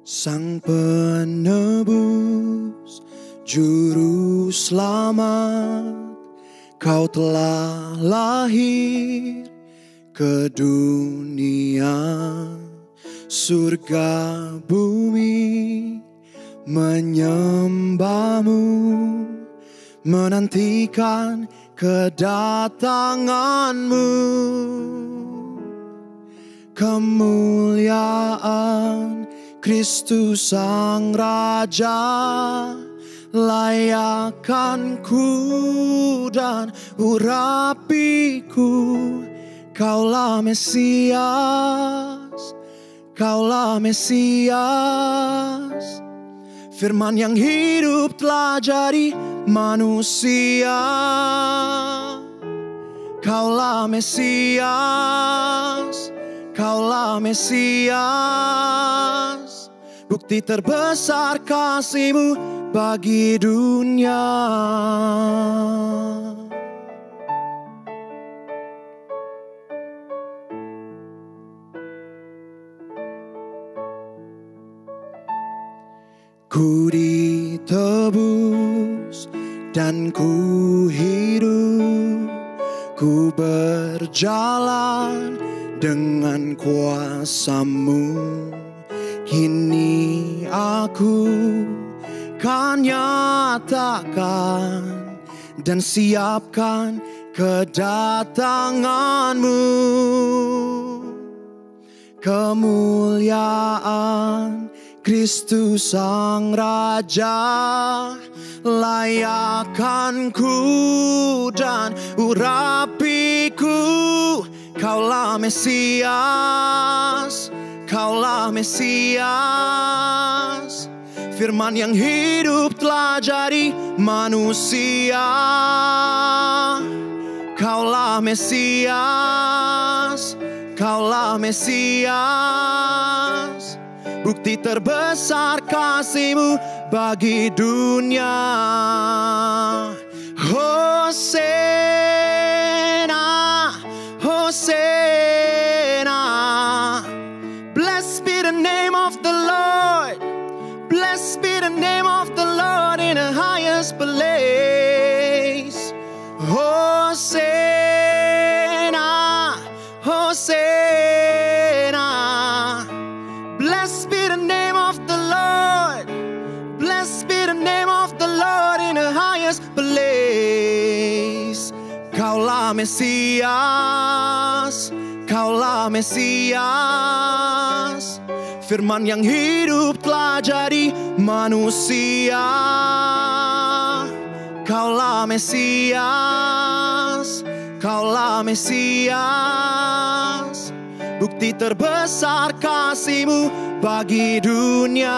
Sang penebus, juru selamat, kau telah lahir ke dunia. Surga bumi menyembahmu, menantikan kedatanganmu. Kemuliaan Kristus Sang Raja, layakkan ku dan urapiku. Kaulah Mesias, Kaulah Mesias. Firman yang hidup telah jadi manusia. Kaulah Mesias, Kaulah Mesias. Bukti terbesar kasih-Mu bagi dunia. Ku ditebus dan ku hidup, ku berjalan dengan kuasa-Mu. Kini aku kan nyatakan dan siapkan kedatangan-Mu. Kemuliaan Kristus Sang Raja, layakkan ku dan urapiku. Kaulah Mesias, Kaulah Mesias. Firman yang hidup telah jadi manusia. Kaulah Mesias, Kaulah Mesias. Bukti terbesar kasih-Mu bagi dunia. Hosana, Hosana. Blessed be the name of the Lord. Blessed be the name of the Lord in the highest place. Hosana, Hosana. Blessed be the name of the Lord. Blessed be the name of the Lord in the highest place. Kaulah Mesias, Kaulah Mesias. Firman yang hidup telah jadi manusia. Kaulah Mesias, Kaulah Mesias. Bukti terbesar kasih-Mu bagi dunia.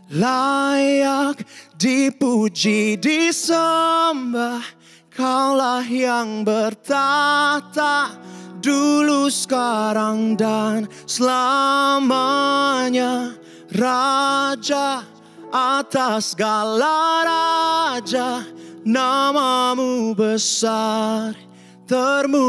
Layak dipuji, disembah, Kaulah yang bertahta, dulu, sekarang, dan selamanya. Raja atas segala raja, nama-Mu besar termulia.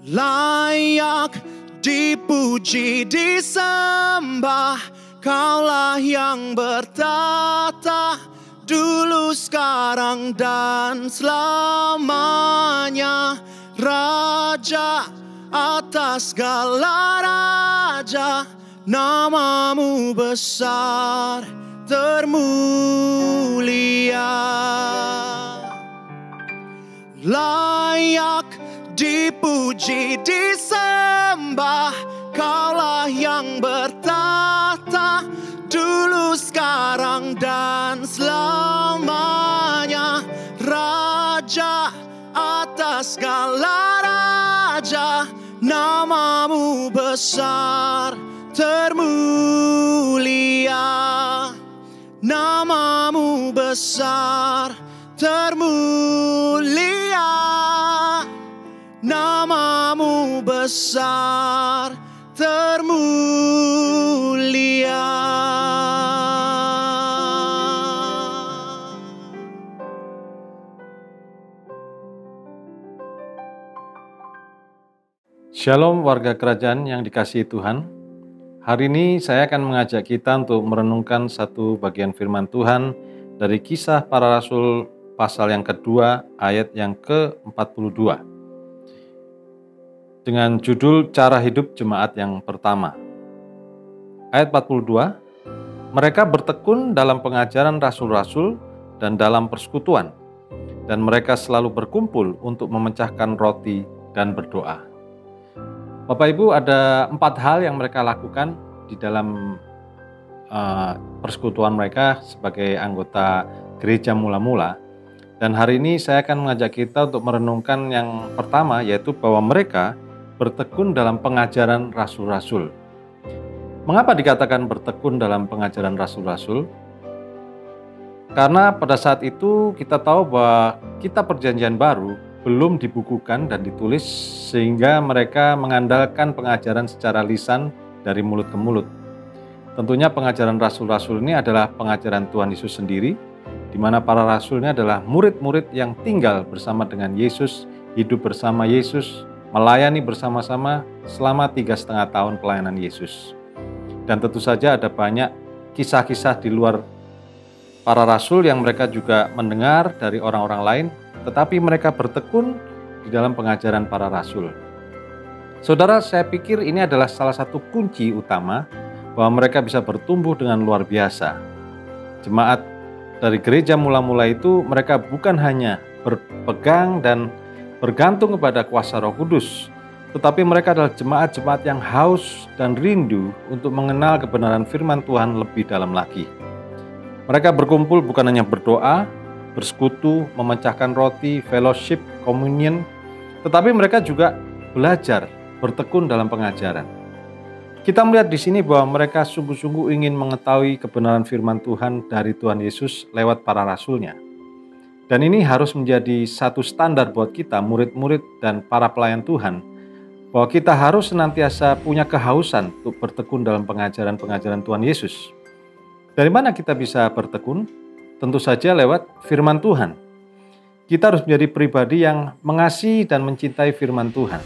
Layak dipuji, disembah, Kaulah yang bertahta, dulu, sekarang, dan selamanya. Raja atas segala raja, nama-Mu besar termulia. Layak dipuji, disembah, Kaulah yang bertahta, dulu, sekarang, dan selamanya. Raja atas segala raja, nama-Mu besar termulia. Nama-Mu besar termulia. Nama-Mu besar termulia. Shalom warga kerajaan yang dikasihi Tuhan. Hari ini saya akan mengajak kita untuk merenungkan satu bagian firman Tuhan dari Kisah Para Rasul pasal yang kedua ayat yang ke-42 dengan judul Cara Hidup Jemaat yang Pertama. Ayat 42, mereka bertekun dalam pengajaran rasul-rasul dan dalam persekutuan, dan mereka selalu berkumpul untuk memecahkan roti dan berdoa. Bapak Ibu, ada 4 hal yang mereka lakukan di dalam persekutuan mereka sebagai anggota gereja mula-mula. Dan hari ini saya akan mengajak kita untuk merenungkan yang pertama, yaitu bahwa mereka bertekun dalam pengajaran rasul-rasul. Mengapa dikatakan bertekun dalam pengajaran rasul-rasul? Karena pada saat itu kita tahu bahwa kitab Perjanjian Baru belum dibukukan dan ditulis, sehingga mereka mengandalkan pengajaran secara lisan dari mulut ke mulut. Tentunya pengajaran rasul-rasul ini adalah pengajaran Tuhan Yesus sendiri, di mana para rasul ini adalah murid-murid yang tinggal bersama dengan Yesus, hidup bersama Yesus, melayani bersama-sama selama 3,5 tahun pelayanan Yesus. Dan tentu saja ada banyak kisah-kisah di luar para rasul yang mereka juga mendengar dari orang-orang lain, tetapi mereka bertekun di dalam pengajaran para rasul. Saudara, saya pikir ini adalah salah satu kunci utama bahwa mereka bisa bertumbuh dengan luar biasa. Jemaat dari gereja mula-mula itu, mereka bukan hanya berpegang dan bergantung kepada kuasa Roh Kudus, tetapi mereka adalah jemaat-jemaat yang haus dan rindu untuk mengenal kebenaran firman Tuhan lebih dalam lagi. Mereka berkumpul bukan hanya berdoa, bersekutu, memecahkan roti, fellowship, communion, tetapi mereka juga belajar, bertekun dalam pengajaran. Kita melihat di sini bahwa mereka sungguh-sungguh ingin mengetahui kebenaran firman Tuhan dari Tuhan Yesus lewat para rasulnya. Dan ini harus menjadi satu standar buat kita, murid-murid dan para pelayan Tuhan, bahwa kita harus senantiasa punya kehausan untuk bertekun dalam pengajaran-pengajaran Tuhan Yesus. Dari mana kita bisa bertekun? Tentu saja lewat firman Tuhan. Kita harus menjadi pribadi yang mengasihi dan mencintai firman Tuhan.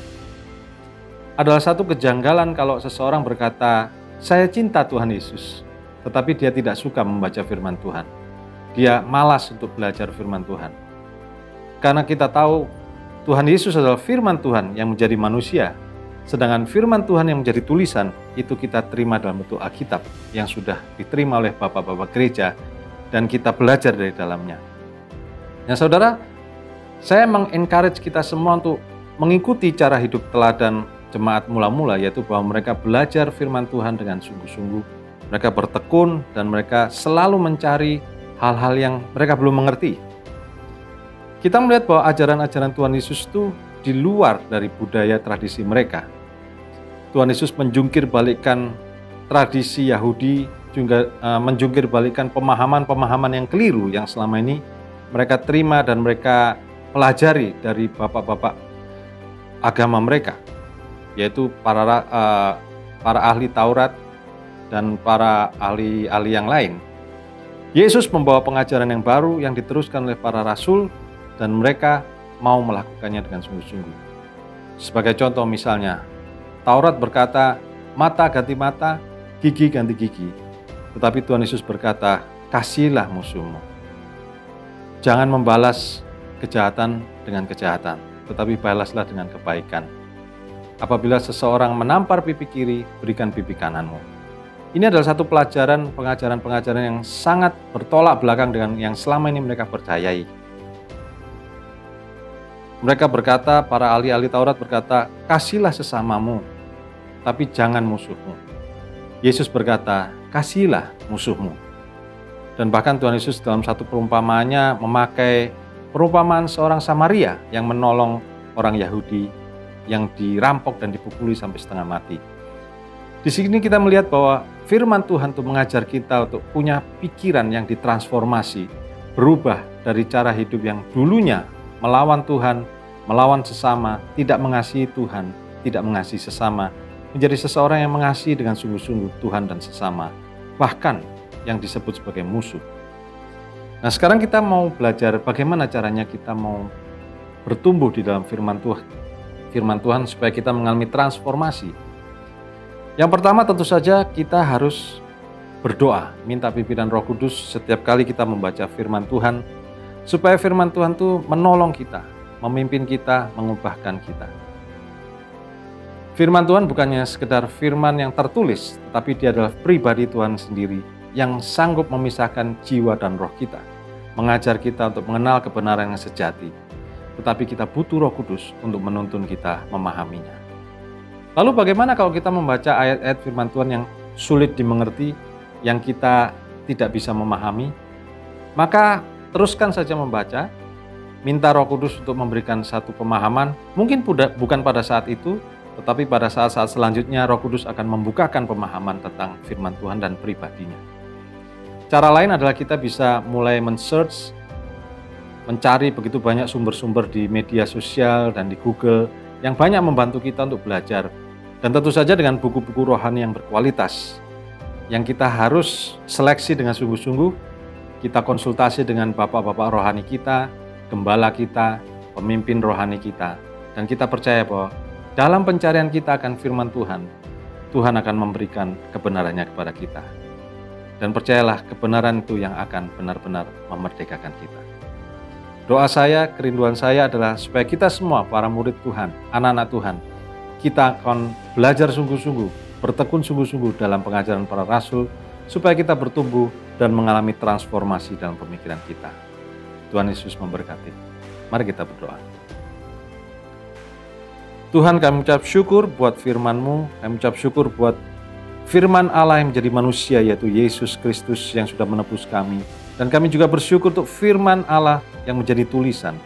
Adalah satu kejanggalan kalau seseorang berkata, saya cinta Tuhan Yesus, tetapi dia tidak suka membaca firman Tuhan. Dia malas untuk belajar firman Tuhan. Karena kita tahu Tuhan Yesus adalah firman Tuhan yang menjadi manusia, sedangkan firman Tuhan yang menjadi tulisan itu kita terima dalam bentuk Alkitab yang sudah diterima oleh bapak-bapak gereja, dan kita belajar dari dalamnya. Nah saudara, saya mengencourage kita semua untuk mengikuti cara hidup teladan jemaat mula-mula, yaitu bahwa mereka belajar firman Tuhan dengan sungguh-sungguh. Mereka bertekun dan mereka selalu mencari hal-hal yang mereka belum mengerti. Kita melihat bahwa ajaran-ajaran Tuhan Yesus itu di luar dari budaya tradisi mereka. Tuhan Yesus menjungkir balikkan tradisi Yahudi, juga menjungkir balikkan pemahaman-pemahaman yang keliru yang selama ini mereka terima dan mereka pelajari dari bapak-bapak agama mereka, yaitu para ahli Taurat dan para ahli-ahli yang lain. Yesus membawa pengajaran yang baru yang diteruskan oleh para rasul, dan mereka mau melakukannya dengan sungguh-sungguh. Sebagai contoh misalnya, Taurat berkata, mata ganti mata, gigi ganti gigi. Tetapi Tuhan Yesus berkata, kasihilah musuhmu. Jangan membalas kejahatan dengan kejahatan, tetapi balaslah dengan kebaikan. Apabila seseorang menampar pipi kiri, berikan pipi kananmu. Ini adalah satu pelajaran, pengajaran-pengajaran yang sangat bertolak belakang dengan yang selama ini mereka percayai. Mereka berkata, para ahli-ahli Taurat berkata, kasihilah sesamamu, tapi jangan musuhmu. Yesus berkata, kasihilah musuhmu. Dan bahkan Tuhan Yesus dalam satu perumpamaannya memakai perumpamaan seorang Samaria yang menolong orang Yahudi yang dirampok dan dipukuli sampai setengah mati. Di sini kita melihat bahwa firman Tuhan itu mengajar kita untuk punya pikiran yang ditransformasi, berubah dari cara hidup yang dulunya melawan Tuhan, melawan sesama, tidak mengasihi Tuhan, tidak mengasihi sesama, menjadi seseorang yang mengasihi dengan sungguh-sungguh Tuhan dan sesama, bahkan yang disebut sebagai musuh. Nah, sekarang kita mau belajar bagaimana caranya kita mau bertumbuh di dalam firman Tuhan. firman Tuhan supaya kita mengalami transformasi. Yang pertama tentu saja kita harus berdoa, minta pimpinan Roh Kudus setiap kali kita membaca firman Tuhan, supaya firman Tuhan itu menolong kita, memimpin kita, mengubahkan kita. Firman Tuhan bukannya sekedar firman yang tertulis, tetapi dia adalah pribadi Tuhan sendiri yang sanggup memisahkan jiwa dan roh kita, mengajar kita untuk mengenal kebenaran yang sejati. Tetapi kita butuh Roh Kudus untuk menuntun kita memahaminya. Lalu bagaimana kalau kita membaca ayat-ayat firman Tuhan yang sulit dimengerti, yang kita tidak bisa memahami? Maka teruskan saja membaca, minta Roh Kudus untuk memberikan satu pemahaman, mungkin bukan pada saat itu, tetapi pada saat-saat selanjutnya Roh Kudus akan membukakan pemahaman tentang firman Tuhan dan pribadinya. Cara lain adalah kita bisa mulai men-search, mencari begitu banyak sumber-sumber di media sosial dan di Google yang banyak membantu kita untuk belajar. Dan tentu saja dengan buku-buku rohani yang berkualitas, yang kita harus seleksi dengan sungguh-sungguh, kita konsultasi dengan bapak-bapak rohani kita, gembala kita, pemimpin rohani kita, dan kita percaya bahwa dalam pencarian kita akan firman Tuhan, Tuhan akan memberikan kebenarannya kepada kita. Dan percayalah kebenaran itu yang akan benar-benar memerdekakan kita. Doa saya, kerinduan saya adalah supaya kita semua para murid Tuhan, anak-anak Tuhan, kita akan belajar sungguh-sungguh, bertekun sungguh-sungguh dalam pengajaran para rasul, supaya kita bertumbuh dan mengalami transformasi dalam pemikiran kita. Tuhan Yesus memberkati. Mari kita berdoa. Tuhan, kami ucap syukur buat firman-Mu, kami ucap syukur buat firman Allah yang menjadi manusia, yaitu Yesus Kristus yang sudah menebus kami. Dan kami juga bersyukur untuk firman Allah yang menjadi tulisan,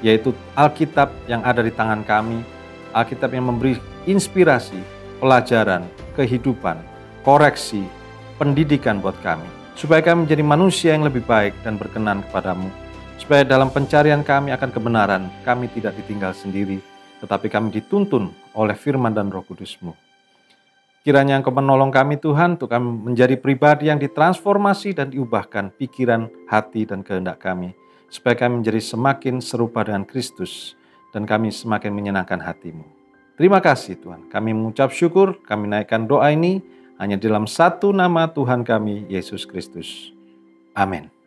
yaitu Alkitab yang ada di tangan kami, Alkitab yang memberi inspirasi, pelajaran, kehidupan, koreksi, pendidikan buat kami, supaya kami menjadi manusia yang lebih baik dan berkenan kepadamu, supaya dalam pencarian kami akan kebenaran, kami tidak ditinggal sendiri, tetapi kami dituntun oleh firman dan Roh Kudus-Mu. Kiranya Engkau menolong kami Tuhan, untuk kami menjadi pribadi yang ditransformasi dan diubahkan pikiran, hati, dan kehendak kami, supaya kami menjadi semakin serupa dengan Kristus, dan kami semakin menyenangkan hati-Mu. Terima kasih Tuhan, kami mengucap syukur, kami naikkan doa ini hanya dalam satu nama Tuhan kami, Yesus Kristus. Amin.